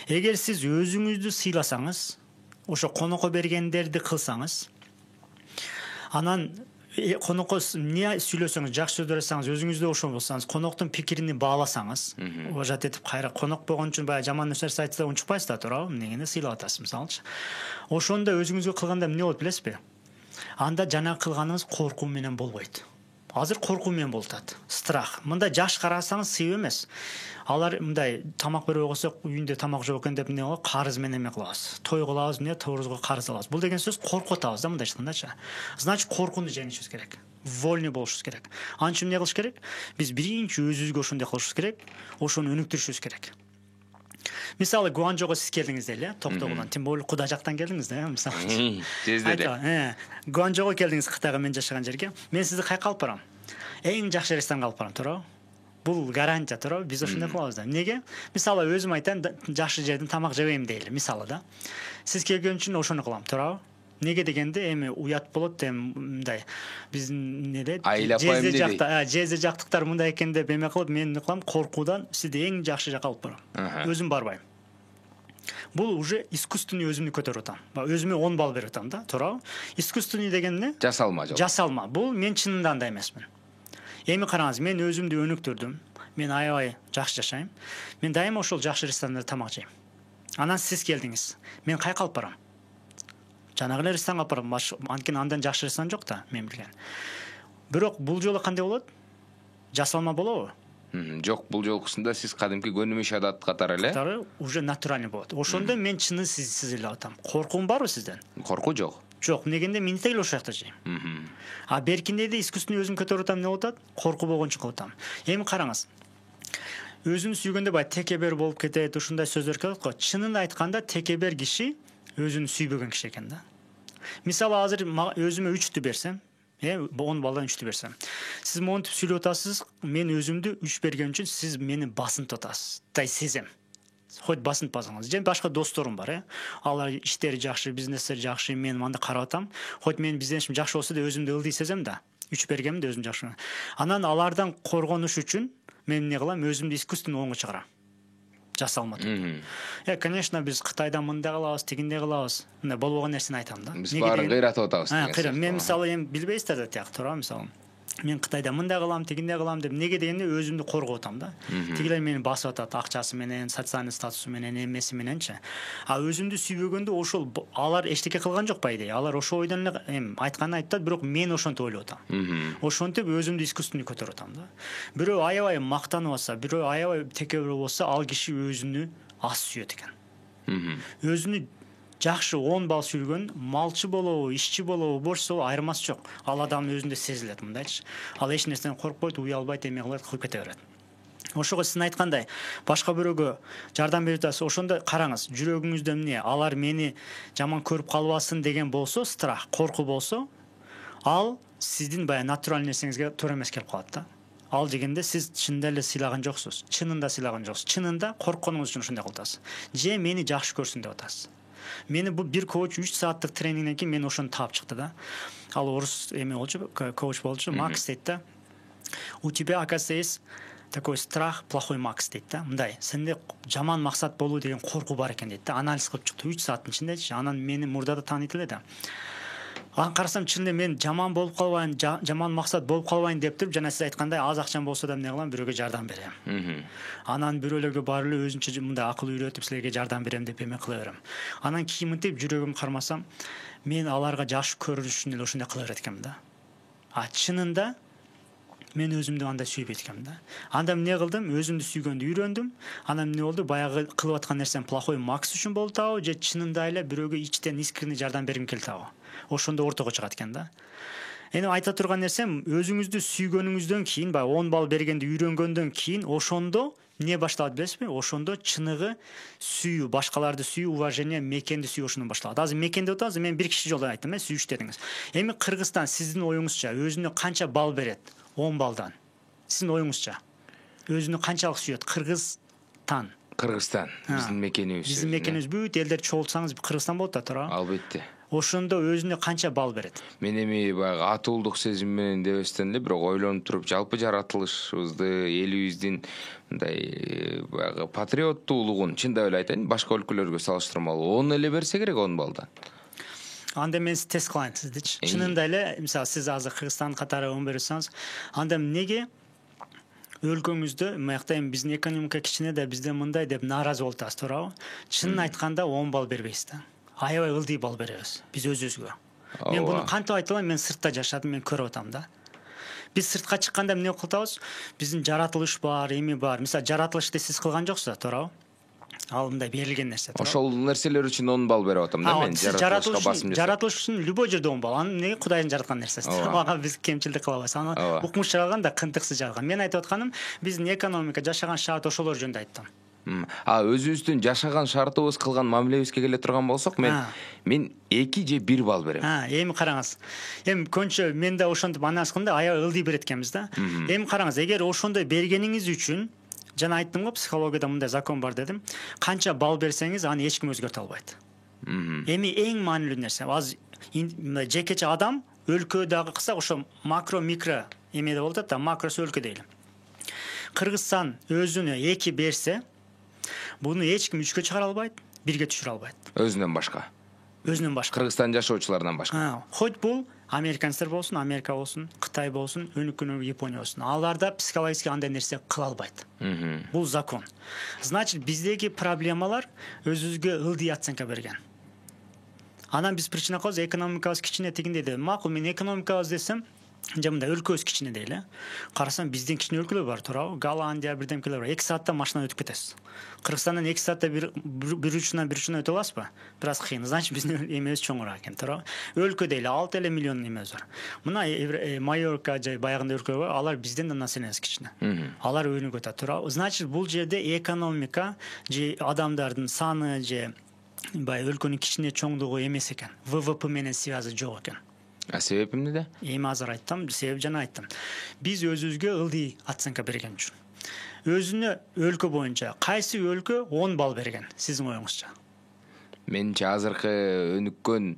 Эгер сиз өзүңүздү сыйласаңыз, ошо конокко бергендерди кылсаңыз, анан конокко эмне сүйлөсөңүз, жакшы сөздөр айтсаңыз, өзүңүздө ошол болсоңуз, коноктун пикирин бааласаңыз, уважать этип, кайра конок болгон үчүн баягы жаман нерсе айтса унчукпайсыз да, туурабы? Эмнегени сыйлап атасыз, мисалычы. Ошондо өзүңүзгө кылганда эмне болот билесизби? Анда жанагы кылганыңыз коркуу менен болбойт. Азыр коркуу менен болуп атат. Страх. Мындай жаш карасаңыз сыйып эмес. Алар мындай тамак бербей койсок, үйүндө тамак жок экен деп эмне кылабыз? Карыз менен эме кылабыз. Той кылабыз, эмне тоорузга карыз алабыз. Бул деген сөз коркутабыз да, мындай айткандачы. Значит, коркууну жеңишибиз керек. Вольный болушубуз керек. Анын үчүн эмне кылыш керек? Биз биринчи өзүбүзгө ошондой кылышыбыз керек, ошону өнүктүрүшүбүз керек. Мисалы, Гуанчжоого сиз келдиңиз дейли, Токтогулдан, тем более Куда жактан келдиңиз да, мисалы. Жездеде. Гуанчжоого келдиңиз, Кытайга, мен жашаган жерге. Мен сизди кайка алып барам? Эң жакшы ресторанга алып барам, туурабы? Бул гарантия, туурабы? Биз ошондой кылабыз да. Эмнеге? Мисалы, өзүм айтайын, жакшы жерден тамак жебейм дейли, мисалы да. Сиз келген үчүн ошону кылам, туурабы? Неге дегенде, эми уят болот, мындай биздин эмнеде жезе жактыктар мындай экен деп эме кылып, мен эмне кылам? Коркуудан сизди эң жакшы жака алып барам. Өзүм барбайм. Бул уже искусственный өзүмдү көтөрүп атам. Өзүмө 10 балл берип атам да, туурабы? Искусственный деген эмне? Жасалма. Жасалма. Бул мен чынында андай эмесмин. Эми караңыз, мен өзүмдү өнүктүрдүм. Мен аябай жакшы жашайм. Мен дайыма ошол жакшы ресторандарда тамак жейм. Анан сиз келдиңиз. Мен кайка алып барам? Жанагы эле ресторанга алып барам. Анткени андан жакшы ресторан жок да, мен билген. Бирок бул жолу кандай болот? Жасалма болобу? Жок, бул жолкусунда сиз кадимки көнүмүш адат катары эле. Уже натуральный болот. Ошондо мен чынын сизилеп атам. Коркуум барбы сизден? Коркуу жок. Жок, эмнегенде мен тең ошол жакта жейм. А беркиндейде искусственный өзүм көтөрүп атам, эмне болуп атат? Коркуу болгон үчүн кылып атам. Эми караңыз. Өзүн сүйгөндө бай текебер болуп кетет, ушундай сөздөр келет го. Чынын айтканда текебер киши өзүн сүйбөгөн киши экен да. Мисалы, азыр өзүмө 3 берсем, 10 балдан 3 берсем. Сиз монтип сүйлөп атасыз, мен өзүмдү 3 берген үчүн сиз мени басынтып атасыз. Дай сезем. Хоть басынтып басыңыз. Же башка досторум бар, Алар иштери жакшы, бизнестери жакшы, мен мында карап атам. Хоть мен бизнесим жакшы болсо да өзүмдү ылдый сезем да. 3 бергенмин да өзүм жакшы. Анан алардан коргонуш үчүн мен эмне кылам? Өзүмдү искусственно оңго чыгарам. Жасалма түрдө. Конечно, биз Кытайдан мындай кылабыз, тигиндей кылабыз. Мындай болбогон нерсени айтам да. Биз баарын кыйратып атабыз. Мен мисалы эми билбейсиздер да тияк, туурабы, мисалы. Мен Кытайда мындай кылам, тигиндей кылам деп, неге дегенде өзүмдү коргоп атам да. Тигилер мени басып атат акчасы менен, социальный статусу менен, эмеси мененчи. А өзүмдү сүйбөгөндө ошол алар эчтеке кылган жок по идее. Алар ошол ойдон эле айтканын айтат, бирок мен ошентип ойлоп атам. Ошентип өзүмдү искусственный көтөрүп атам да. Бирөө аябай мактанып атса, бирөө аябай текебер болсо, ал киши өзүнү аз сүйөт экен. Өзүнү жакшы 10 балл сүйгөн, малчы болобу, ишчи болобу, борчу болобу айырмасы жок. Ал адамдын өзүндө сезилет, мындайчы. Ал эч нерседен коркпойт, уялбайт, эме кылат, кылып кете берет. Ошого сиз айткандай, башка бирөөгө жардам берип атасыз. Ошондо караңыз, жүрөгүңүздө эмне? Алар мени жаман көрүп калбасын деген болсо, страх, коркуу болсо, ал сиздин баягы натуралдуу нерсеңизге туура эмес келип калат да. Ал дегенде сиз чынында эле сыйлаган жоксуз. Чынында сыйлаган жоксуз. Чынында коркконуңуз үчүн ошондой кылып атасыз. Же мени жакшы көрсүн деп атасыз. Мени бул бир коуч 3 сааттык тренингден кийин мен ошону таап чыкты да. Ал орус эме болчу, коуч болчу, Макс дейт да. У тебя, оказывается, есть такой страх, плохой Макс дейт да. Мындай, сенде жаман максат болуу деген коркуу бар экен дейт да. Анализ кылып чыкты 3 сааттын ичиндечи. Анан мени мурдада тааныйт эле да. Анан карасам чынында мен жаман болуп калбайын, жаман максат болуп калбайын деп туруп, жана сиз айткандай аз акчам болсо да эмне кылам, бирөөгө жардам берем. Анан бирөөлөргө барып эле өзүнчө мындай акыл үйрөтүп силерге жардам берем деп эме кыла берем. Анан кийин мынтип жүрөгүм кармасам, мен аларга жакшы көрүнүш үчүн эле ошондой кыла берет экенмин да. А чынында мен өзүмдү андай сүйбөйт экенмин да. Анда эмне кылдым? Өзүмдү сүйгөндү үйрөндүм. Анан эмне болду? Баягы кылып аткан нерсем плохой Макс үчүн болуп атабы, же чынында эле бирөөгө ичтен искренне жардам бергим келип атабы? Ошондо ортого чыгат экен да. Эми айта турган нерсем, өзүңүздү сүйгөнүңүздөн кийин, баягы 10 балл бергенди үйрөнгөндөн кийин, ошондо эмне башталат билесизби? Ошондо чыныгы сүйүү, башкаларды сүйүү, уважение, мекенди сүйүү ошондон башталат. Азыр мекен деп атабыз, мен бир киши жолу айттым, сүйүш дедиңиз. Эми Кыргызстан сиздин оюңузча өзүнө канча балл берет? 10 балдан. Сиздин оюңузча өзүнө канчалык сүйөт? Кыргызстан биздин мекенибиз. Биздин мекенибиз бүт элдер чогултсаңыз Кыргызстан болот да, туура? Албетте. ошондо өзүнө канча балл берет? Мен эми баягы атуулдук сезим менен дебестен эле бирок ойлонуп туруп жалпы жаратылышыбызды, элибиздин мындай баягы патриоттуулугун чындап эле айтайын, башка өлкөлөргө салыштырмалуу 10 эле берсе керек 10 баллдан. Анда мен тест кылайын сиздичи. Чынында эле, мисалы сиз азыр Кыргызстан катары 10 берсеңиз, анда эмнеге өлкөңүздө мыякта эми биздин экономика кичине да бизде мындай деп нааразы болуп атасыз, туурабы? Чынын айтканда 10 балл бербейсиз да. Аябай ылдый балл беребиз биз өзүбүзгө. Мен буну кантип айта алам? Мен сыртта жашадым, мен көрүп атам да. Биз сыртка чыкканда эмне кылып атабыз? Биздин жаратылыш бар, эми бар. Мисалы жаратылышты сиз кылган жоксуз, туурабы? Ал мындай берилген нерсе. Ошол нерселер үчүн 10 балл берип атам да мен. Жаратылыш үчүн любой жерде 10 балл. Аны эмнеге Кудайдын жараткан нерсеси. Ага биз кемчилдик кылабыз. Аны укмуш жаралган да кынтыксыз жаралган. Мен айтып атканым, биздин экономика, жашаган шарт ошолор жөнүндө айттым. Өзүбүздүн жашаган шартыбыз, кылган мамилебизге келе турган болсок, мен 2 же 1 балл берем. Эми караңыз. Эми көңчө мен да ошентип анализ кылганда аябай ылдый берет экенбиз да. Эми караңыз, эгер ошондой бергениңиз үчүн, жана айттым го, психологияда мындай закон бар дедим. Канча балл берсеңиз, аны эч ким өзгөртө албайт. Эми эң маанилүү нерсе, азыр жекече адам өлкө дагы кылсак, ошо макро, микро эмеде болуп атат да, макросу өлкө дейли. Кыргызстан өзүнө 2 берсе, буну эч ким 3-кө чыгара албайт, 1-ге түшүрө албайт. Өзүнөн башка. Кыргызстан жашоочуларынан башка. Хоть бул американецтер болсун, Америка болсун, Кытай болсун, өнүккөн Япония болсун. Аларда психологически андай нерсе кыла албайт. Бул закон. Значит, биздеги проблемалар өзүбүзгө ылдый оценка берген. Анан биз причина кылабыз, экономикабыз кичине тигиндей деп. Макул, мен экономикабыз десем, жамында өлкөбүз кичине дейли. Карасам бизден кичине өлкөлөр бар, туурабы? Голландия, бирдемкелер бар. 2 саатта машина өтүп кетесиз. Кыргызстандан 2 саатта бир учунан өтө аласызбы? Бир аз кыйын. Значит, биздин эмебиз чоңураак экен, туурабы? Өлкө дейли 6 миллион эмебиз бар. Мына Майорка же баягындай өлкөлөр бар, алар бизден да населениясы кичине. Алар өнүгүп атат, туурабы? Значит, бул жерде экономика же адамдардын саны же бай өлкөнүн кичине чоңдугу эмес экен. ВВП менен связы жок экен. Себеби эмнеде? Эми азыр айттым, себеби жана айттым. Биз өзүбүзгө ылдый оценка берген үчүн. Өзүнө өлкө боюнча кайсы өлкө 10 балл берген, сиздин оюңузча? Менче азыркы өнүккөн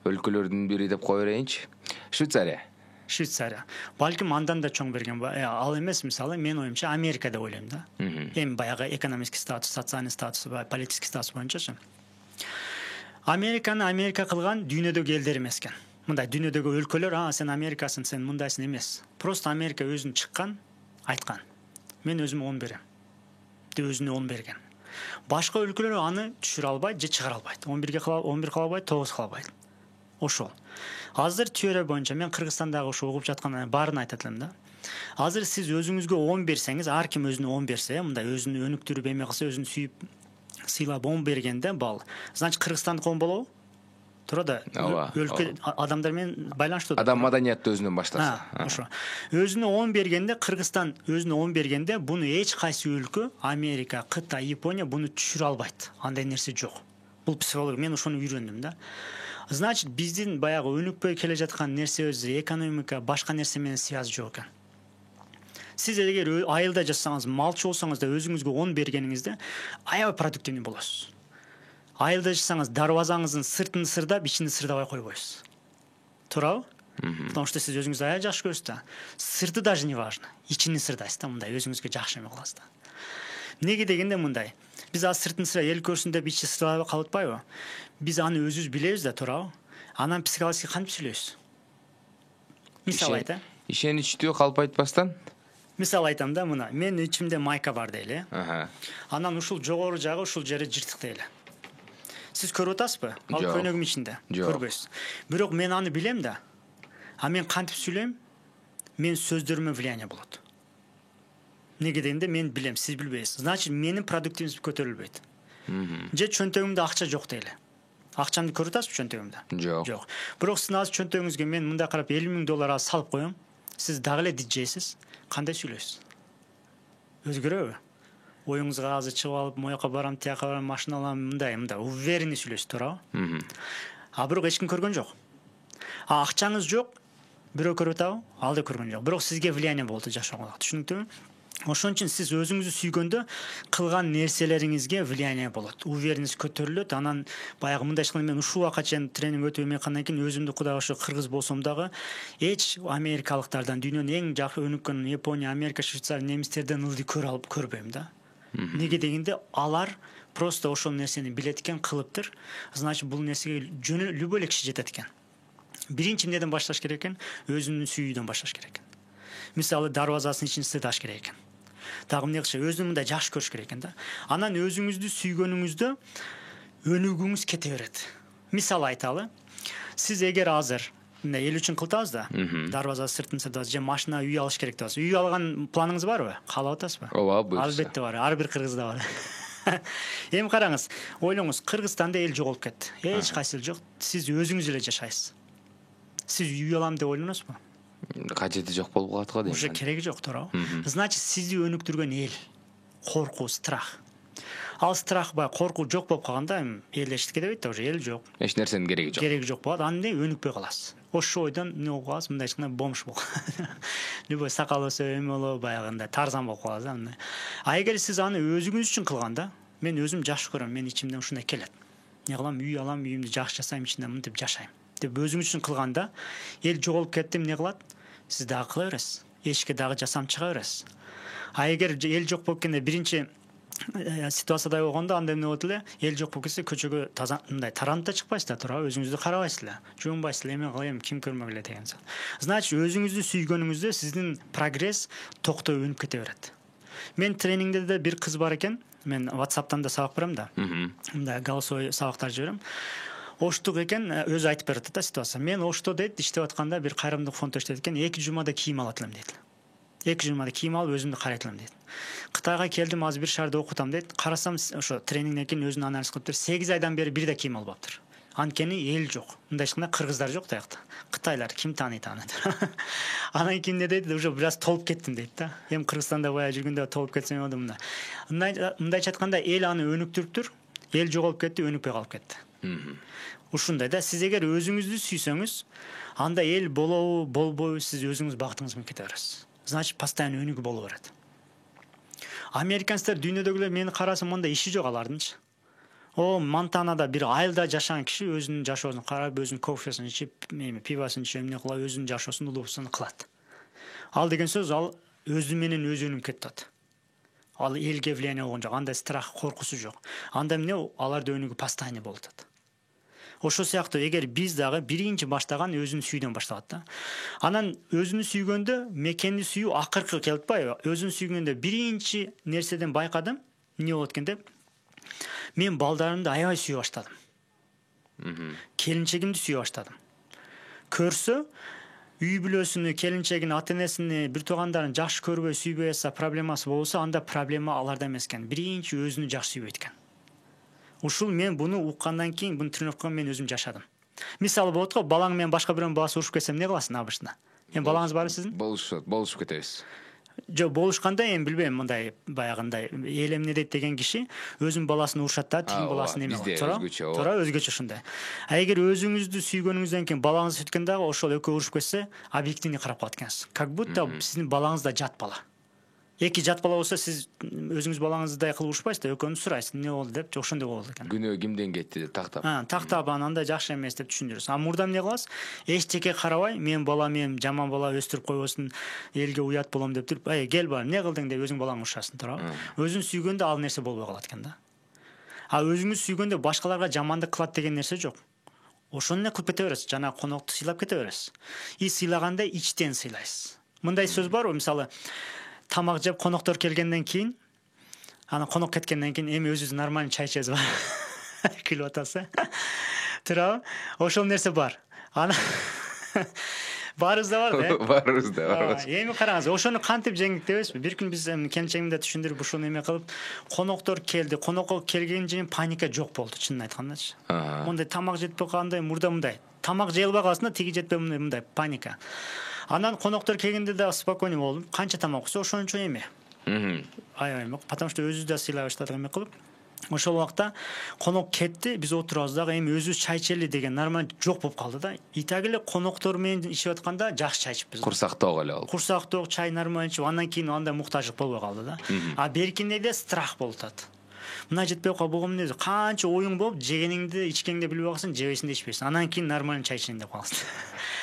өлкөлөрдүн бири деп кое берейинчи. Швейцария. Балким андан да чоң берген. Ал эмес, мисалы, мен оюмча Америка деп ойлойм да. Эми баягы экономический статус, социальный статус, политический статус боюнчачы. Америка кылган дүйнөдөгү элдер эмес экен. Мындай дүйнөдөгү өлкөлөр, сен Америкасың, сен мындайсың эмес. Просто Америка өзүн чыккан, айткан. Мен өзүм 10 берем. Деп өзүнө 10 берген. Башка өлкөлөр аны түшүрө албайт же чыгара албайт. 11 кыла албайт, 9 кыла албайт. Ошол. Азыр теория боюнча мен Кыргызстандагы ошо угуп жаткан баарын айтат элем да. Азыр сиз өзүңүзгө 10 берсеңиз, ар ким өзүнө 10 берсе, мындай өзүнү өнүктүрүп эме кылса, өзүн сүйүп сыйлап 10 бергенде балл. Значит, Кыргызстандык 10 болобу? Турада өлкө адамдар менен байланыштуу. Адам маданиятты өзүнөн баштаса. Ошо. Өзүнө 10 бергенде, Кыргызстан өзүнө 10 бергенде, буну эч кайсы өлкө, Америка, Кытай, Япония буну түшүрө албайт. Андай нерсе жок. Бул психология, мен ошону үйрөндүм да. Значит, биздин баягы өнүкпөй келе жаткан нерсебиз, экономика, башка нерсе менен связь жок экен. Сиз эгер айылда жашасаңыз, малчы болсоңуз да өзүңүзгө 10 бергениңизде аябай продуктивный болосуз. Айылда жашасаңыз, дарбазаңыздын сыртын сырдап, ичин сырдабай койбойсуз. Туурабы? Потому что сиз өзүңүздү аябай жакшы көрөсүз да. Сырты даже не важно. Ичини сырдайсыз да, мындай өзүңүзгө жакшы эме кыласыз да. Неге дегенде мындай. Биз азыр сыртын сырдап эл көрсүн деп ичи сырдабай калып атпайбы? Биз аны өзүбүз билебиз да, туурабы? Анан психологически кантип сүйлөйбүз? Мисалы айта. Ишеничтүү калп айтпастан? Мисалы айтам да, мына, мен ичимде майка бар дейли. Анан ушул жогору жагы, ушул жери жыртык дейли. Сиз көрүп атасызбы? Ал көйнөгүм ичинде. Көрбөйсүз. Бирок мен аны билем да. А мен кантип сүйлөйм? Мен сөздөрүмө влияние болот. Неге дегенде мен билем, сиз билбейсиз. Значит, менин продуктивностум көтөрүлбөйт. Же чөнтөгүмдө акча жок дейли. Акчамды көрүп атасызбы чөнтөгүмдө? Жок. Бирок сиздин азыр чөнтөгүңүзгө мен мындай карап $50,000 салып коем. Сиз дагы эле диджейсиз. Кандай сүйлөйсүз? Өзгөрөбү? Оюңузга азыр чыгып алып, мояка барам, тияка барам, машина алам, мындай уверенный сүйлөйсүз, туурабы? Бирок эч ким көргөн жок. Акчаңыз жок, бирөө көрүп атабы? Ал да көргөн жок. Бирок сизге влияние болду жашооңузга. Түшүнүктүүбү? Ошон үчүн сиз өзүңүздү сүйгөндө кылган нерселериңизге влияние болот, уверенность көтөрүлөт. Анан баягы мындай ишканда мен ушул убакка чейин тренинг өтүп эметкандан кийин өзүмдү кудайга ошо кыргыз болсом дагы эч америкалыктардан, дүйнөнүн эң жакшы өнүккөн Япония, Америка, Швейцария, немистерден ылдый көрбөйм да. Неге дегенде алар просто ошол нерсени билет экен, кылыптыр. Значит, бул нерсеге любой эле киши жетет экен. Биринчи эмнеден башташ керек экен? Өзүнүн сүйүүдөн башташ керек экен. Мисалы, дарбазасын ичин сыдаш керек экен. Дагы эмне кылыш, өзүн мындай жакшы көрүш керек экен да. Анан өзүңүздү сүйгөнүңүздө өнүгүүңүз кете берет. Мисалы айталы, сиз эгер азыр мындай эл үчүн кылтабыз да, дарбаза сыртын сыртабыз, же машина, үй алыш керек депсиз. Үй алган планыңыз барбы? Каалап атасызбы? Ооба, буюрса. Албетте бар. Ар бир кыргызда бар. Эми караңыз, ойлоңуз, Кыргызстанда эл жоголуп кетти. Эч кайсы жок. Сиз өзүңүз эле жашайсыз. Сиз үй алам деп ойлоносузбу? Кажети жок болуп калат го дейм. Уже кереги жок, туурабы? Значит, сизди өнүктүргөн эл, коркуу, страх. Ал страх баягы коркуу жок болуп калганда эл эчтеке дебейт да, уже эл жок. Эч нерсенин кереги жок. Кереги жок болот. Анда өнүкпөй каласыз. Ошо ойдон эмне болуп каласыз? Мындай ичкана бомж болуп. Любой сакал өсө, эме болуп, баягындай тарзан болуп каласыз да мындай. А эгер сиз аны өзүңүз үчүн кылганда, мен өзүм жакшы көрөм, мен ичимден ушундай келет. Не кылам? Үй алам, үйүмдү жакшы жасайм, ичинде мынтип жашайм деп өзүңүз үчүн кылганда, эл жоголуп кетти, эмне кылат? Сиз дагы кыла бересиз. Эшикке дагы жасам чыга бересиз. А эгер эл жок болуп кеткенде биринчи ситуацияда болгондо анда эмне болот эле? Эл жок болуп кетсе көчөгө мындай таранып да чыкпайсыз да, туурабы? Өзүңүздү карабайсыз эле. Жуунбайсыз эле, эме кылайм, ким көрмөгүлө деген сыяктуу. Значит, өзүңүздү сүйгөнүңүздө сиздин прогресс токтой өнүп кете берет. Мен тренингде да бир кыз бар экен. Мен WhatsApp'тан да сабак берем да. Мындай голосовой сабактар жиберем. Оштук экен, өзү айтып берет да ситуация. Мен Ошто дейт, иштеп атканда бир кайрымдуулук фонддо иштейт экен. 2 жумада кийим алат элем дейт. 2 жумада кийим алып өзүмдү карайт элем дейт. Кытайга келдим, азыр бир шаарда окутам дейт. Карасам, ошо тренингден кийин өзүн анализ кылыптыр. 8 айдан бери бир да кийим албаптыр. Анткени эл жок. Мындай ишканда кыргыздар жок да якта. Кытайлар ким тааныйт аны? Анан кийин эмне дейт? Уже бир аз толуп кеттим дейт да. Эми Кыргызстанда бая жүргөндө толуп кетсем болду мында. Мындайча айтканда эл аны өнүктүрүптүр. Эл жоголуп кетти, өнүкпөй калып кетти. Ушундай да, сиз эгер өзүңүздү сүйсөңүз, анда эл болобу, болбойбу, сиз өзүңүз багытыңыз менен кете бересиз. Значит, постоянно өнүгүү боло берет. Американецтер дүйнөдөгүлөр мени караса монда иши жок алардынчы. О, Монтанада бир айылда жашаган киши өзүнүн жашоосун карап, өзүнүн кофесин ичип, пивосын ичип, эмне кылып, өзүнүн жашоосун улуусун кылат. Ал деген сөз, ал өзү менен өзү өнүгүп кетет. Ал элге влияние болгон жок, андай страх, коркусу жок. Анда эмне, аларда өнүгүү постоянно болуп атат. Ошол сыяктуу эгер биз дагы биринчи баштаган өзүн сүйүүдөн башталат да. Анан өзүн сүйгөндө мекенди сүйүү акыркы келип атпайбы? Өзүн сүйгөндө биринчи нерседен байкадым, эмне болот экен деп? Мен балдарымды аябай сүйө баштадым. Келинчегимди сүйө баштадым. Көрсө, үй бүлөсүнү, келинчегин, ата-энесин, бир туугандарын жакшы көрбөй, сүйбөй атса, проблемасы болсо, анда проблема аларда эмес экен. Биринчи өзүнү жакшы сүйбөйт экен. Ушул мен буну уккандан кийин, буну тренировкага мен өзүм жашадым. Мисалы болот го, балаң менен башка бирөөнүн баласы урушуп кетсе эмне кыласың абышына? Эми балаңыз барбы сиздин? Болушуп кетебиз. Жок, болушканда эми билбейм, мындай баягындай эл эмне дейт деген киши өзүнүн баласын урушат да, тиң баласын эме кылат. Туура, өзгөчө ушундай. А эгер өзүңүздү сүйгөнүңүздөн кийин балаңыз өткөн дагы ошол экөө урушуп кетсе, объективный карап калат экенсиз. Как будто сиздин балаңыз да жат бала. Эки жат бала болсо, сиз өзүңүз балаңыздай кылып урушпайсыз да, экөөнү сурайсыз, эмне болду деп, ошондой болот экен. Күнөө кимден кетти деп тактап. Тактап андай жакшы эмес деп түшүндүрөсүз. А мурда эмне кыласыз? Эчтеке карабай, мен балам эми жаман бала өстүрүп койбосун, элге уят болом деп туруп, кел бала, эмне кылдың деп өзүң балаңды урушасың, туурабы? Өзүн сүйгөндө ал нерсе болбой калат экен да. А өзүңүз сүйгөндө башкаларга жамандык кылат деген нерсе жок. Ошону эле кылып кете бересиз, жана конокто сыйлап кете бересиз. И сыйлаганда ичтен сыйлайсыз. Мындай сөз барбы, мисалы, тамак жеп коноктор келгенден кийин, анан конок кеткенден кийин эми өзүбүз нормальный чай ичебиз бар. Күлүп атасыз. Туурабы? Ошол нерсе бар. Анан баарыбызда бар да. Баарыбызда. Эми караңыз, ошону кантип жеңдик дебесизби? Бир күн биз келинчегимди түшүндүрүп ушуну эме кылып, коноктор келди. Конокко келген жери паника жок болду, чынын айткандачы. Мондай тамак жетпей калгандай, мурда мындай. Тамак жыйылбай калсын да, тиги жетпей мындай паника. Анан коноктор келгенде да спокойный болдум. Канча тамак койсо ошончо эме. Аябай, потому что өзү да сыйлай баштадык эме кылып. Ошол убакта конок кетти, биз отурабыз дагы эми өзүбүз чай ичели деген нормаль жок болуп калды да. Итаги эле коноктор менен ичип атканда жакшы чай ичиппиз. Курсак ток эле болуп. Курсак ток, чай нормаль ичип, андан кийин андай муктаждык болбой калды да. А беркинде эле страх болуп атат. Мына жетпей калып эмне канча оюң болуп, жегениңди, ичкеңди билбей калсаң, жебейсиң да ичпейсиң. Андан кийин нормаль чай ичейин деп каласың.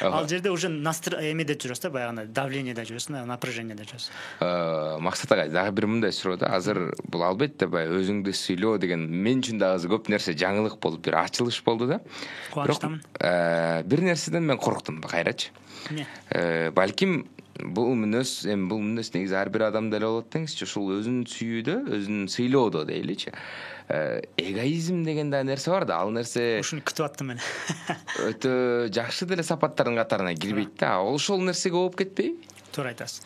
Ал жерде уже эмеде жүрөсүң да, баягы давлениеде жүрөсүң да, напряжениеде жүрөсүң. Максат ага дагы бир мындай суроо да. Азыр бул албетте баягы өзүңдү сыйлоо деген мен үчүн дагы көп нерсе жаңылык болуп, бир ачылыш болду да. Кубанычтамын. Бир нерседен мен корктум кайрачы. Балким бул мүнөз негизи ар бир адамда эле болот деңизчи. Ушул өзүн сүйүүдө, өзүн сыйлоодо дейличи. Эгоизм деген да нерсе бар да, ал нерсе Ушуну күтүп аттым мен. өтө жакшы деле сапаттардын катарына кирбейт да. Ошол нерсеге болуп кетпейби? Туура айтасыз.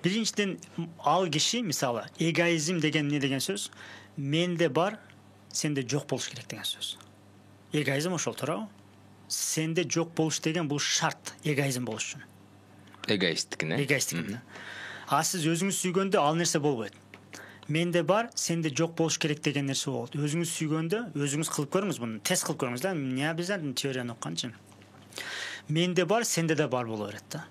Биринчиден ал киши мисалы эгоизм деген эмне деген сөз? Менде бар, сенде жок болуш керек деген сөз. Эгоизм ошол, туурабы? Сенде жок болуш деген бул шарт эгоизм болуш үчүн. Эгоисттикине. Эгоисттикине. А сиз өзүңүз сүйгөндө ал нерсе болбойт. Менде бар, сенде жок болуш керек деген нерсе болот. Өзүңүз сүйгөндө өзүңүз кылып көрүңүз муну. Тест кылып көрүңүз да. Не обязательно теорияны окуганчы. Менде бар, сенде да бар боло берет да.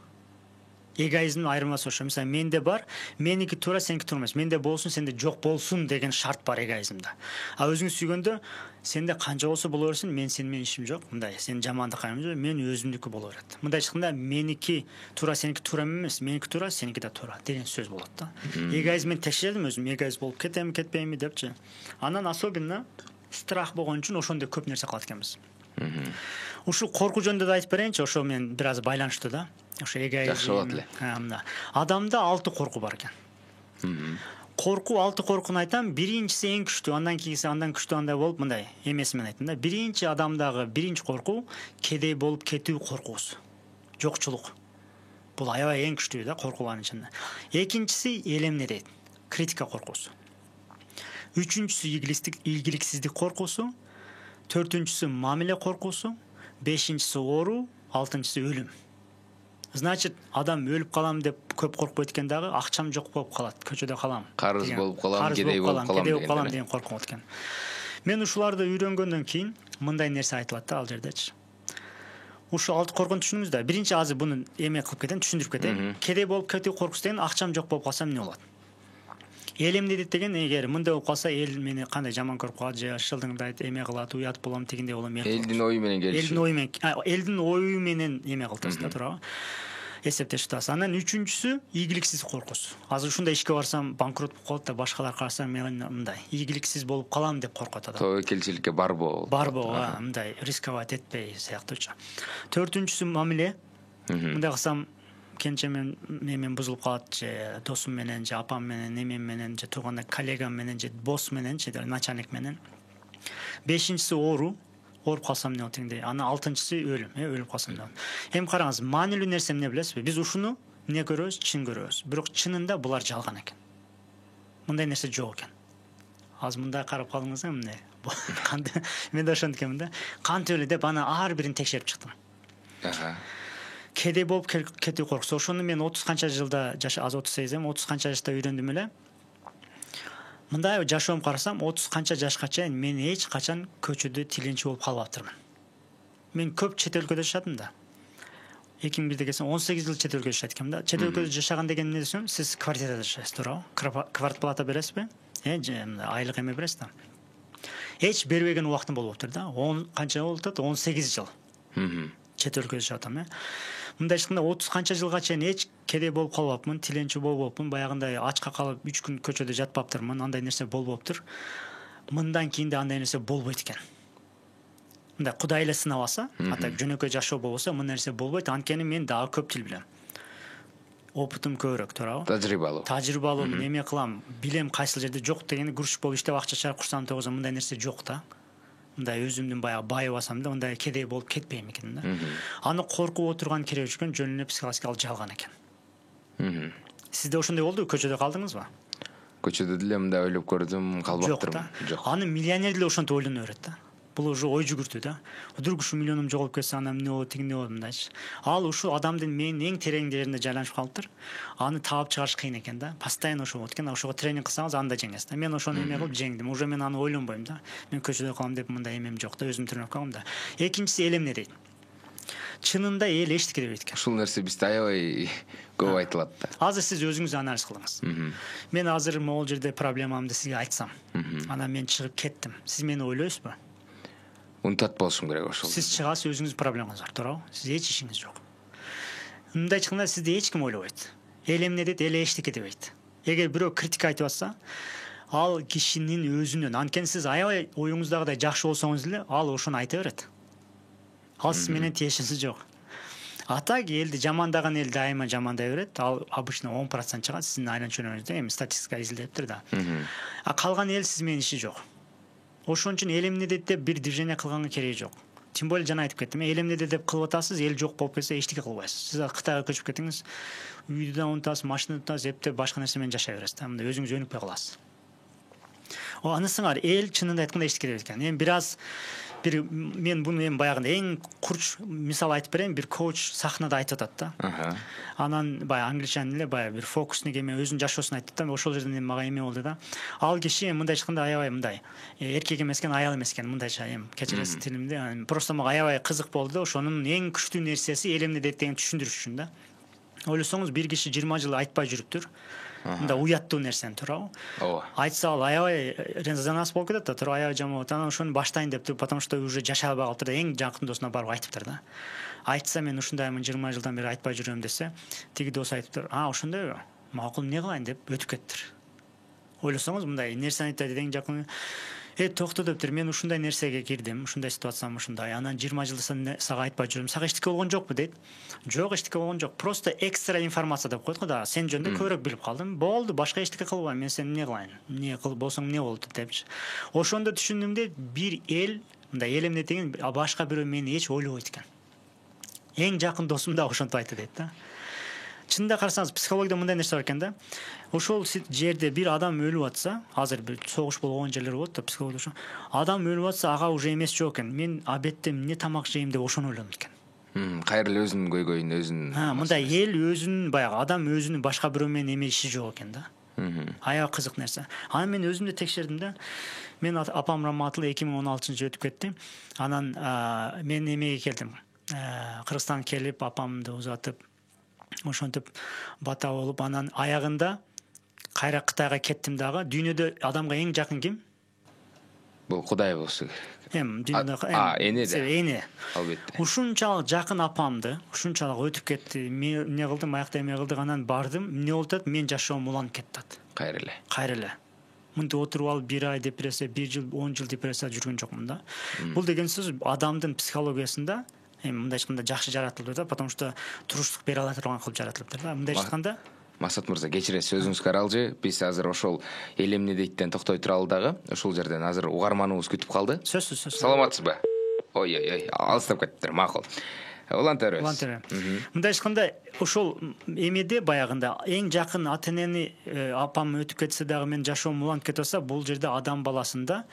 Эгоизмдин айырмасы ошо. Мисалы, менде бар, меники туура, сеники туура эмес. Менде болсун, сенде жок болсун деген шарт бар эгоизмде. А өзүңүз сүйгөндө сенде канча болсо боло берсин, мен сени менен ишим жок. Мындай, сен жамандыкка эмес, мен өзүмдүкү боло берет. Мындай чыкканда меники туура, сеники туура эмес, меники туура, сеники да туура деген сөз болот да. Эгоизммен текшердим өзүм, эгоист болуп кетемби, кетпеймби депчи. Анан особенно страх болгон үчүн ошондой көп нерсе кылат экенбиз. Ушул коркуу жөнүндө да айтып берейинчи, ошо мен бир аз байланыштуу да. Ошо эгоизм. Жакшы болот эле. Адамда 6 коркуу бар экен. Коркуу 6 коркууну айтам. Биринчиси эң күчтүү, андан кийинкиси андан күчтүү андай болуп, мындай эмеси менен айттым да. Биринчи адамдагы биринчи коркуу кедей болуп кетүү коркуусу. Жокчулук. Бул аябай эң күчтүү да коркуулардын ичинде. Экинчиси элемне дейт. Критика коркуусу. Үчүнчүсү ийгиликсиздик коркуусу. Төртүнчүсү мамиле коркуусу. Бешинчиси оору, алтынчысы өлүм. Значит, адам өлүп калам деп көп коркпойт экен дагы, акчам жок болуп калат, көчөдө калам. Карыз болуп калам, кедей болуп калам деген коркуп экен. Мен ушуларды үйрөнгөндөн кийин мындай нерсе айтылат да ал жердечи. Ушу 6 коркууну түшүнүңүз да. Биринчи азыр буну эме кылып кетейин, түшүндүрүп кетейин. Кедей болуп кетүү коркусу деген акчам жок болуп калса эмне болот? Элемдедит деген эгер мындай болуп калса эл мени кандай жаман көрүп калат же шылдыңдайт, эме кылат, уят болом, тигиндей болом. Элдин ою менен келишүү. Элдин ою менен эме кылтасыз да, туурабы? Эсептешип атасыз. Анан үчүнчүсү ийгиликсиз коркусу. Азыр ушундай ишке барсам банкрот болуп калат да, башкалар караса мен мындай ийгиликсиз болуп калам деп коркот адам. Тобокелчиликке барбоо. Мындай рисковать этпей сыяктуучу. Төртүнчүсү мамиле. Мындай кылсам кенчемен немен бузулуп калат же досум менен же апам менен, эмем менен же тууганда коллегам менен же босс менен же начальник менен. Бешинчиси оору. Ооруп калсам эмне болот дегендей. Анан алтынчысы өлүм, өлүп калсам эмне болот. Эми караңыз, маанилүү нерсе эмне билесизби? Биз ушуну эмне көрөбүз? Чын көрөбүз. Бирок чынында булар жалган экен. Мындай нерсе жок экен. Азыр мындай карап калдыңыз эмне? Мен да ошондо экенмин да. Кантип эле деп аны ар бирин текшерип чыктым. Кедей болуп кетүү коркусу. Ошону мен 30 канча жылда азыр 38 эм, 30 канча жашта үйрөндүм эле. Мындай жашоом карасам, 30 канча жашка чейин мен эч качан көчөдө тиленчи болуп калбаптырмын. Мен көп чет өлкөдө жашадым да. 2001-де келсем 18 жыл чет өлкөдө жашайт экенмин да. Чет өлкөдө жашаган деген эмне десем, сиз квартирада жашайсыз, туурабы? Квартплата бересизби? Айлык эме бересиз да. Эч бербеген убактым болуптур да. 10 канча болуп атат? 18 жыл. Чет өлкөдө жашап атам, Мындай ишканда 30 канча жылга чейин эч кедей болуп калбапмын, тиленчи болбопмун, баягындай ачка калып 3 күн көчөдө жатпаптырмын, андай нерсе болбоптур. Мындан кийин да андай нерсе болбойт экен. Мындай Кудай эле сынабаса, атак жөнөкөй жашоо болбосо, мындай нерсе болбойт. Анткени мен дагы көп тил билем. Опытым көбүрөөк, туурабы? Тажрыйбалуу, эме кылам, билем кайсыл жерде жок дегени грузчик болуп иштеп акча чыгарып курсам тогузам, мындай нерсе жок да. Мындай өзүмдүн баягы байыбасам да, мындай кедей болуп кетпейм экен да. Аны коркуп отурган керек экен, жөн эле психологически жалган экен. Сизде ошондой болдубу? Көчөдө калдыңызбы? Көчөдө деле мындай ойлоп көрдүм, калбаптырмын. Жок. Аны миллионер деле ошентип ойлоно берет да. бул уже ой жүгүртүү да. Вдруг ушу миллионум жоголуп кетсе анан эмне болот, тиги эмне болот мындайчы. Ал ушул адамдын менин эң терең жеринде жайланышып калыптыр. Аны таап чыгарыш кыйын экен да. Постоянно ошо болот экен. Ошого тренинг кылсаңыз анда жеңесиз да. Мен ошону эме кылып жеңдим. Уже мен аны ойлонбойм да. Мен көчөдө калам деп мындай эмем жок да, өзүм тренировка кылам да. Экинчиси эл эмне дейт. Чынында эл эчтеке дебейт экен. Ушул нерсе бизде аябай көп айтылат да. Азыр сиз өзүңүз анализ кылыңыз. Мен азыр могул жерде проблемамды сизге айтсам, анан мен чыгып кеттим. Сиз мени ойлойсузбу? Унутат болушум керек ошол. Сиз чыгасыз, өзүңүз проблемаңыз бар, туурабы? Сиз эч ишиңиз жок. Мындай чыкканда сизди эч ким ойлобойт. Эл эмне дейт, эл эчтеке дебейт. Эгер бирөө критика айтып атса, ал кишинин өзүнөн, анткени сиз аябай оюңуздагыдай жакшы болсоңуз эле, ал ошону айта берет. Ал сиз менен тиешеси жок. А так элди жамандаган эл дайыма жамандай берет. Ал обычно 10% чыгат сиздин айлан чөнөңүздө, эми статистика изилдептир да. А калган эл сиз менен иши жок. Ошон үчүн эл эмне дейт деп бир движение кылганга кереги жок. Тем более жана айтып кеттим, эл эмне дейт деп кылып атасыз, эл жок болуп кетсе эчтеке кылбайсыз. Сиз Кытайга көчүп кетиңиз, үйдү да унутасыз, машинаны унутасыз, эптеп башка нерсе менен жашай бересиз да. Мындай өзүңүз өнүкпөй каласыз. Анысыңар эл чынында айтканда эчтеке дебейт экен. Эми бир аз мен буну эми баягында эң курч мисал айтып берейин. Бир коуч сахнада айтып атат да. Анан баягы англичанин эле баягы бир фокусник эме өзүнүн жашоосун айтты да. Ошол жерден мага эме болду да. Ал киши мындай чыкканда аябай мындай эркек эмес экен, аял эмес экен, мындайча эми кечиресиз тилимди. Просто мага аябай кызык болду да. Ошонун эң күчтүү нерсеси эл эмне дейт дегенди түшүндүрүш үчүн да. Ойлосоңуз бир киши 20 жыл айтпай жүрүптүр. Мында уяттуу нерсени, туурабы? Ооба. Айтса ал аябай резонанс болуп кетет да, туура аябай жаман болот. Анан ошону баштайын дептир, потому что уже жашай албай калыптыр да, эң жакын досуна барып айтыптыр да. Айтса мен ушундаймын 20 жылдан бери айтпай жүрөм десе, тиги дос айтыптыр, ошондойбу? Макул, эмне кылайын деп өтүп кеттир. Ойлосоңуз мындай нерсени айтат эң жакын токто дептир, мен ушундай нерсеге кирдим, ушундай ситуациям ушундай. Анан 20 жылда сага айтпай жүрөм. Сага эчтеке болгон жокпу дейт. Жок, эчтеке болгон жок. Просто экстра информация деп коет го да. Сен жөнүндө көбүрөөк билип калдым. Болду, башка эчтеке кылбайм. Мен сени эмне кылайын? Эмне кылып болсоң эмне болду депчи. Ошондо түшүндүм де, бир эл, мындай эл эмне деген башка бирөө мени эч ойлобойт экен. Эң жакын досум да ошентип айтты дейт да. Чынында карасаңыз, психологияда мындай нерсе бар экен да. Ошол жерде бир адам өлүп атса, азыр бир согуш болгон жерлер болот да, психология. Адам өлүп атса, ага уже эмес жок экен. Мен абетте эмне тамак жейм деп ошону ойлонот экен. Кайра эле өзүнүн көйгөйүн, өзүнүн. Мындай эл өзүнүн баягы адам өзүнүн башка бирөө менен эме иши жок экен да. Аябай кызык нерсе. Анан мен өзүмдү текшердим да. Мен апам раматылы 2016-жылы өтүп кетти. Анан мен эмеге келдим. Кыргызстанга келип, апамды узатып, ошентип бата болуп, анан аягында кайра Кытайга кеттим дагы. Дүйнөдө адамга эң жакын ким? Бул Кудай болсо керек. Дүйнөдө эне да. Эне. Албетте. Ушунчалык жакын апамды, ушунчалык өтүп кетти. Мен эмне кылдым, аякта эме кылдык, анан бардым. Эмне болуп атат? Мен жашоом уланып кетти. Кайра эле. Мынтип отуруп алып 1 ай депрессия, 1 жыл, 10 жыл депрессия жүргөн жокмун да. Бул деген сөз адамдын психологиясында мындай айтканда жакшы жаратылды да, потому что туруштук бере ала турган кылып жаратылыптыр да. Мындай айтканда Масат мырза, кечиресиз, сөзүңүзгө аралжы. Биз азыр ошол эл эмне дейттен токтой туралы дагы. Ошол жерден азыр угарманыбыз күтүп калды. Сөзсүз. Саламатсызбы? Ой, алыстап кеттиңиздер, макул. Улантыр. Мындай айтканда ошол эмеде баягында эң жакын ата-энени апам өтүп кетсе дагы мен жашоом уланып кетип атса, бул жерде адам баласында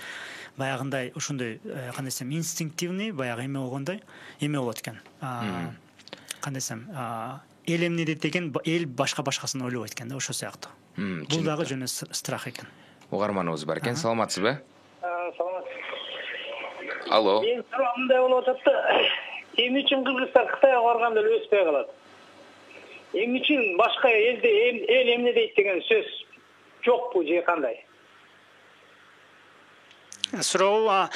баягындай ошондой кандай десем инстинктивный баягы эме болгондой эме болот экен. Кандай десем эл эмне дейт деген эл башкасын ойлобойт экен да, ошол сыяктуу. Бул дагы жөн страх экен. Угарманыбыз бар экен. Саламатсызбы? Саламатсыз. Алло. Мен сурамындай болуп атат да, эмне үчүн кыргыздар Кытайга барганда эле өспөй калат? Эмне үчүн башка элде эл эмне дейт деген сөз жокпу же кандай? Суроо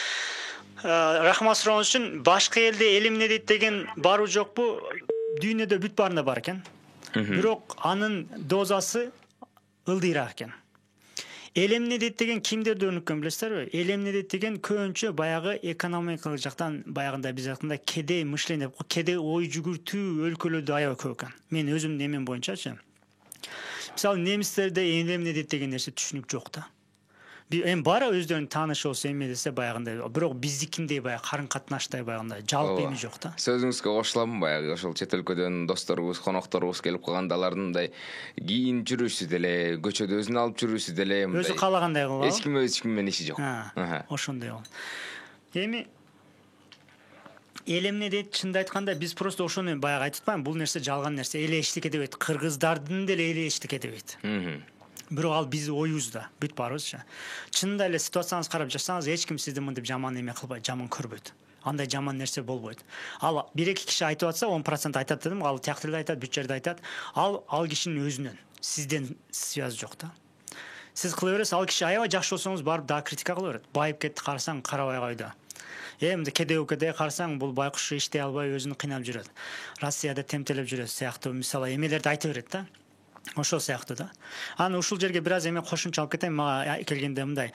рахмат сурооңуз үчүн. Башка элде эл эмне дейт деген барбы жокпу? Дүйнөдө бүт баарында бар экен. Бирок анын дозасы ылдыйраак экен. Эл эмне дейт деген кимдерде өнүккөн билесиздерби? Эл эмне дейт деген көбүнчө баягы экономикалык жактан баягында биз айтканда кедей мышление, кедей ой жүгүртүү өлкөлөрдө аябай көп экен. Мен өзүмдүн эмем боюнчачы. Мисалы немистерде эл эмне дейт деген нерсе түшүнүк жок да. Эми бара өздөрүнүн таанышы болсо эме десе баягындай, бирок биздикиндей баягы карын катнаштай баягындай жалпы эми жок да. Сөзүңүзгө кошуламын, баягы ошол чет өлкөдөн досторубуз, конокторубуз келип калганда алардын мындай кийинип жүрүшү деле, көчөдө өзүн алып жүрүшү деле, өзү каалагандай кылып, эч ким менен иши жок. Ошондой болот. Эми эл эмне дейт, чынды айтканда биз просто ошону баягы айтып атпаймынбы, бул нерсе жалган нерсе, эл эчтик эдебейт, кыргыздардын деле эли эчтик эдебейт. Бирок ал биздин оюбузда, бүт барыбызча. Чынында эле ситуацияңызды карап жашасаңыз, эч ким сизди мынтип жаман эме кылбайт, жаман көрбөйт. Андай жаман нерсе болбойт. Ал 1-2 киши айтып атса, 10% айтат дедим, ал тияк тилде айтат, бүт жерде айтат. Ал кишинин өзүнөн, сизден связь жок да. Сиз кыла бересиз, ал киши аябай жакшы болсоңуз барып да критика кыла берет. Байып кетти карасаң, карабай койду. Эмди кедей карасаң, бул байкуш иштей албай өзүн кыйнап жүрөт. Россияда темтелеп жүрөт сыяктуу мисалы эмелерди айта берет да. Ошол сыяктуу да. Аны ушул жерге бир аз эме кошумча алып кетейин. Мага келгенде мындай.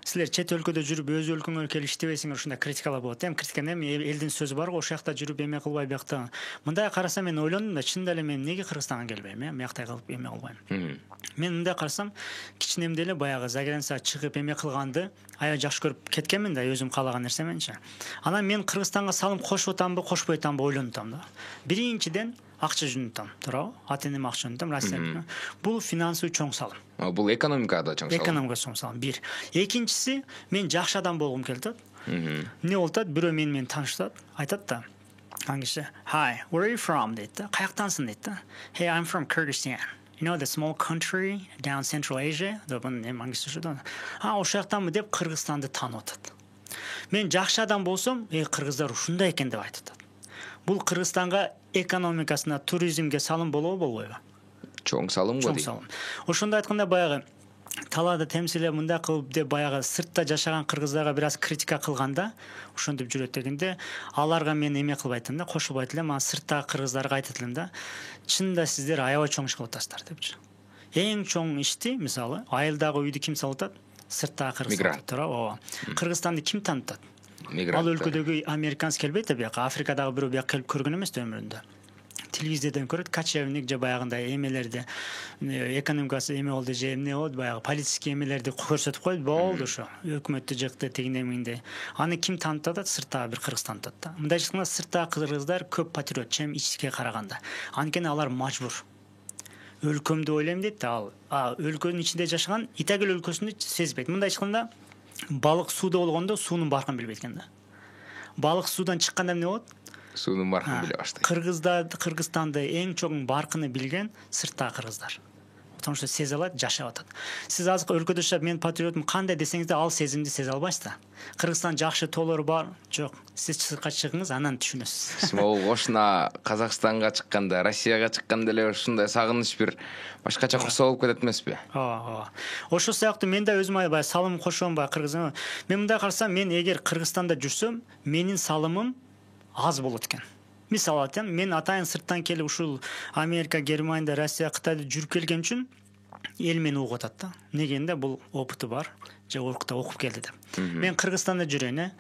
Силер чет өлкөдө жүрүп өз өлкөңөр келип иштебейсиңер, ушундай критикалар болот. Критика эми элдин сөзү бар го, ошол жакта жүрүп эме кылбай биякта. Мындай карасам мен ойлондум да, чынында эле мен эмнеге Кыргызстанга келбейм, бияктай кылып эме кылбайм. Мен мындай карасам, кичинемде эле баягы заграница чыгып эме кылганды аябай жакшы көрүп кеткенмин да, өзүм каалаган нерсеменчи. Анан мен Кыргызстанга салым кошуп атамбы, кошпой атамбы ойлонуп атам да. Биринчиден акча жөнүтөм, туурабы? Ата-энеме акча жөнүтөм, Россияга. Бул финансылуу чоң салым. Бул экономикада чоң салым. Экономикага чоң салым. Бир. Экинчиси, мен жакшы адам болгум келди. Эмне болуп атат? Бирөө мени тааныштырат, айтат да. Аңгише, "Hi, where are you from?" дейт да. Каяктансың дейт да. "Hey, I'm from Kyrgyzstan. You know the small country down Central Asia?" деп аңгише шудан. Ошол жактанбы деп Кыргызстанды таанып атат. Мен жакшы адам болсом, кыргыздар ушундай экен деп айтат. Бул Кыргызстанга экономикасына, туризмге салым болобу, болбойбу? Чоң салым го дейт. Ошондой айтканда баягы талаада темсилеп мындай кылып деп баягы сыртта жашаган кыргыздарга бир аз критика кылганда, ошентип жүрөт дегенде, аларга мен эме кылбайтын да, кошулбайт элем, аны сырттагы кыргыздарга айтат элем да. Чынында сиздер аябай чоң иш кылып атасыздар депчи. Эң чоң ишти, мисалы, айылдагы үйдү ким салып атат? Сырттагы кыргыздар, туурабы? Кыргызстанды ким таанытат? Ал өлкөдөгү американец келбейт да бияка, Африкадагы бирөө бияка келип көргөн эмес да өмүрүндө. Телевизордон көрөт, качевник же баягындай эмелерди, экономикасы эме болду же эмне болду, баягы политический эмелерди көрсөтүп коет, болду ошо. Өкмөттү жыкты, тегине мындай. Аны ким таанытат? Сырттагы бир кыргыз таанытат да. Мындай айтканда сырттагы кыргыздар көп патриот, чем ичке караганда. Анткени алар мажбур. Өлкөмдү ойлойм дейт да, ал өлкөнүн ичинде жашаган Итагел өлкөсүндү сезбейт. Мындай айтканда балык сууда болгондо суунун баркын билбейт экен да. Балык суудан чыкканда эмне болот? Суунун баркын биле баштайт. Кыргызстанды эң чоң баркыны билген сырттагы кыргыздар. Потому что сезе алат, жашап атат. Сиз азыр өлкөдө жашап, мен патриотмун кандай десеңиз да, ал сезимди сезе албайсыз да. Кыргызстан жакшы тоолору бар, жок. Сиз сыртка чыгыңыз, анан түшүнөсүз. Могу кошуна Казакстанга чыкканда, Россияга чыкканда эле ушундай сагыныч бир башкача курса болуп кетет эмеспи? Ошол сыяктуу мен да өзүм аябай салым кошом баягы Кыргызстан. Мен мындай карасам, мен эгер Кыргызстанда жүрсөм, менин салымым аз болот экен. Мисалы айтам, мен атайын сырттан келип ушул Америка, Германия, Россия, Кытайда жүрүп келген үчүн эл мени угуп атат да. Негенде бул опыты бар, же окуп келди деп. Мен Кыргызстанда жүрөйүн,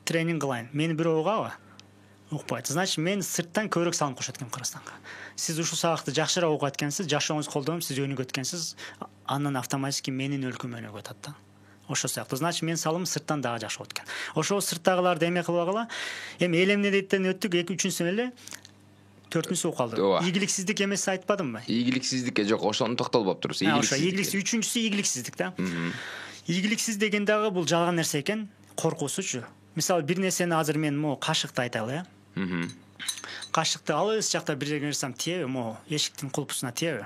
тренинг кылайын. Мени бирөө угабы? Укпайт. Значит, мен сырттан көбүрөөк салым кошот экенмин Кыргызстанга. Сиз ушул сабакты жакшыраак окуп аткансыз, жашооңуз колдонуп, сиз өнүгөт экенсиз, андан автоматически менин өлкөм өнүгүп атат да. Ошол сыяктуу. Значит, мен салым сырттан дагы жакшы болот экен. Ошол сырттагыларды эме кылбагыла. Эми эл эмне дейттен өттүк, 2-3-сүн эле 4-сү окуп калды. Ийгиликсиздик эмеси айтпадымбы? Ийгиликсиздикке жок, ошону токтолуп туруңуз. Ийгиликсиздик. Үчүнчүсү ийгиликсиздик да. Ийгиликсиз деген дагы бул жалган нерсе экен, коркуусучу. Мисалы, бир нерсени азыр мен кашыкты айталы, Кашыкты алыс жакта бир жерге берсем тиеби, эшиктин кулпусуна тиеби?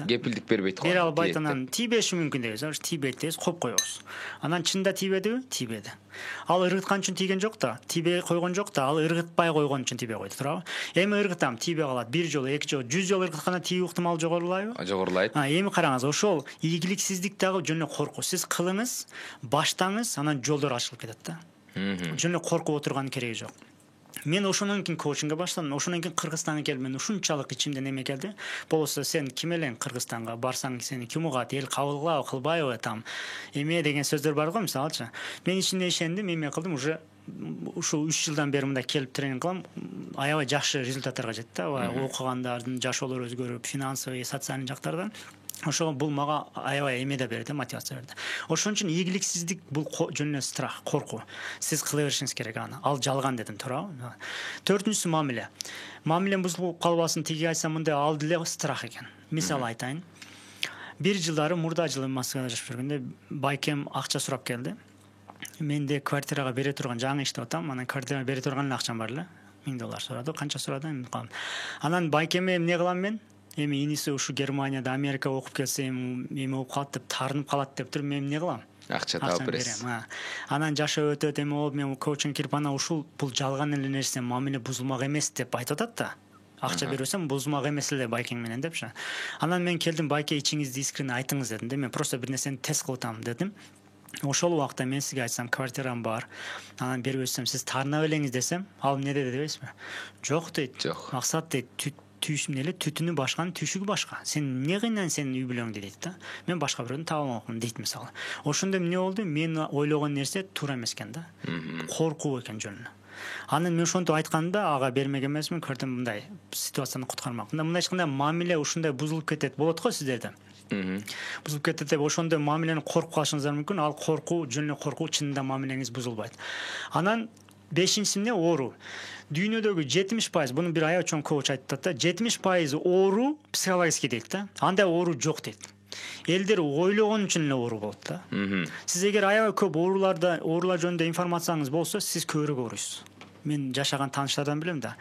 Кепилдик бербейт го. Бере албайт, анан тийбеши мүмкүн дейбиз. Тийбейт дейбиз, коюп коебуз. Анан чында тийбедиби? Тийбеди. Ал ыргыткан үчүн тийген жок да, тийбей койгон жок да, ал ыргытпай койгон үчүн тийбей койду, туурабы? Эми ыргытам, тийбей калат. Бир жолу, эки жолу, 100 жолу ыргытканда тийүү ыктымалы жогорулайбы? Жогорулайт. Эми караңыз, ошол ийгиликсиздик дагы жөн эле коркуу. Сиз кылыңыз, баштаңыз, анан жолдор ачылып кетет да. Жөн эле коркуп отурганын кереги жок. Мен ошондон кийин коучингге баштадым. Ошондон кийин Кыргызстанга келип, мен ушунчалык ичимден эме келди. Болсо сен ким элең Кыргызстанга барсаң, сени ким угат, эл кабыл кылабы, кылбайбы там. Эме деген сөздөр бар го, мисалычы. Мен ичинде ишендим, эме кылдым, уже ушул 3 жылдан бери мындай келип тренинг кылам, аябай жакшы результаттарга жетти да. Окугандардын жашоолору өзгөрүп, финансовый, социалдык жактардан. Ошого бул мага аябай эме да берди, мотивация берди. Ошон үчүн ийгиликсиздик бул жөн эле страх, коркуу. Сиз кыла беришиңиз керек аны. Ал жалган дедим, туурабы? 4-сү мамиле. Мамилем бузулуп калбасын, тиги айтсам мындай ал деле страх экен. Мисал айтайын. Бир жылдары мурда жылы Москвада жашап жүргөндө байкем акча сурап келди. Менде квартирага бере турган жаңы иштеп атам. Анан квартирага бере турган акчам бар эле. $1000 сурады. Канча сурады эми калам. Анан байкеме эмне кылам мен? Эми иниси ушу Германияда, Америка окуп келсе эми окуп калат деп тарынып калат деп туруп мен эмне кылам? Акча таап бересиз. Анан жашап өтөт эми болуп мен коучинг кирип анан ушул бул жалган эле нерсе, мамиле бузулмак эмес деп айтып атат да. Акча берсем бузулмак эмес эле байкинг менен депчи. Анан мен келдим, байке ичиңизди искренне айтыңыз дедим да. Мен просто бир нерсени тест кылып атам дедим. Ошол убакта мен сизге айтсам квартирам бар, анан берип өтсөм сиз таарынап элеңиз десем, ал эмне деди дебейсизби? Жок дейт. Максат дейт, түйшүм эле түтүнү башканын түйшүгү башка. Сен эмне кыйнан сенин үй бүлөңдү дейт да. Мен башка бирөөнү таба алмакмын дейт мисалы. Ошондо эмне болду? Мен ойлогон нерсе туура эмес экен да. Коркуу экен жөнүнө. Анан мен ошонтип айтканда ага бермек эмесмин, көрдүм мындай ситуацияны куткармак. Мындай ешкандай мамиле ушундай бузулуп кетет болот го сиздерде. Бузулуп кетет деп ошондой мамилени коркуп калышыңыздар мүмкүн. Ал коркуу, жөн эле коркуу, чынында мамилеңиз бузулбайт. Анан 5-инчиси эмне? Оору. Дүйнөдөгү 70%, буну бир аябай чоң коуч айтып атат да, 70% оору психологический дейт да. Андай оору жок дейт. Элдер ойлогон үчүн эле оору болот да. Сиз эгер аябай көп оорулар жөнүндө информацияңыз болсо, сиз көбүрөөк ооруйсуз. Мен жашаган тааныштардан билем да.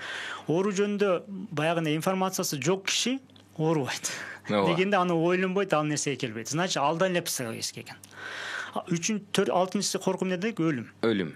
Оору жөнүндө баягындай информациясы жок киши оорубайт. Дегенде аны ойлонбойт, ал нерсеге келбейт. Значит, алдан эле психологический экен. 6-алтынчысы коркуу эмне дедик? Өлүм.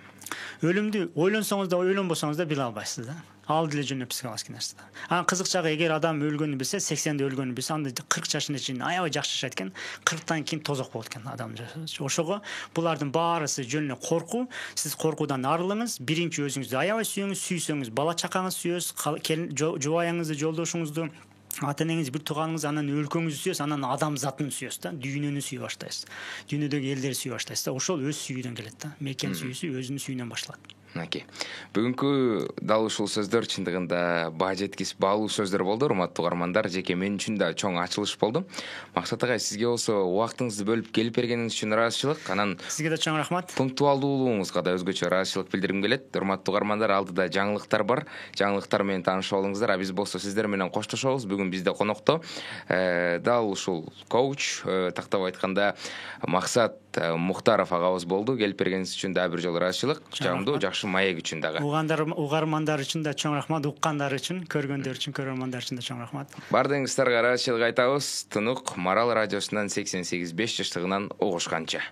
Өлүмдү ойлонсоңуз да, ойлонбосоңуз да биле албайсыз да. Ал деле жөн эле психологический нерсе. Анан кызыкчагы, эгер адам өлгөнүн билсе, 80де өлгөнүн билсе, анда 40 жашына чейин аябай жакшы жашайт экен, 40тан кийин тозок болот экен адам. Ошого булардын баарысы жөн эле коркуу. Сиз коркуудан арылыңыз. Биринчи өзүңүздү аябай сүйсөңүз, бала чакаңызды сүйөсүз, жубайыңызды, жолдошуңузду, ата-энеңиз, бир тууганыңыз, анан өлкөңүздү сүйөсүз, анан адамзатын сүйөсүз да, дүйнөнү сүйө баштайсыз. Дүйнөдөгү элдерди сүйө баштайсыз да. Ошол өз сүйүүдөн келет да. Мекен сүйүүсү өзүнүн сүйүүнөн башталат. Бүгүнкү дал ушул сөздөр чындыгында баа жеткис баалуу сөздөр болду, урматтуу угармандар. Жеке мен үчүн да чоң ачылыш болду. Максат агай, сизге болсо убактыңызды бөлүп келип бергениңиз үчүн ыраазычылык. Анан сизге да чоң рахмат. Пунктуалдуулугуңузга да өзгөчө ыраазычылык билдиргим келет. Урматтуу угармандар, алдыда жаңылыктар бар. Жаңылыктар менен таанышып алыңыздар. Биз болсо сиздер менен коштошобуз. Бүгүн бизде конокто дал ушул коуч, тактап айтканда Максат Мухтаров агабыз болду. Келип бергениңиз үчүн да бир жолу ыраазычылык. Жагымдуу жакшы маек үчүн дагы. Угармандар үчүн да чоң рахмат, уккандар үчүн, көргөндөр үчүн, көрөрмандар үчүн да чоң рахмат. Бардыгыңыздарга ыраазычылык айтабыз. Тунук Марал радиосунан 88.5 жаштыгынан угушканча.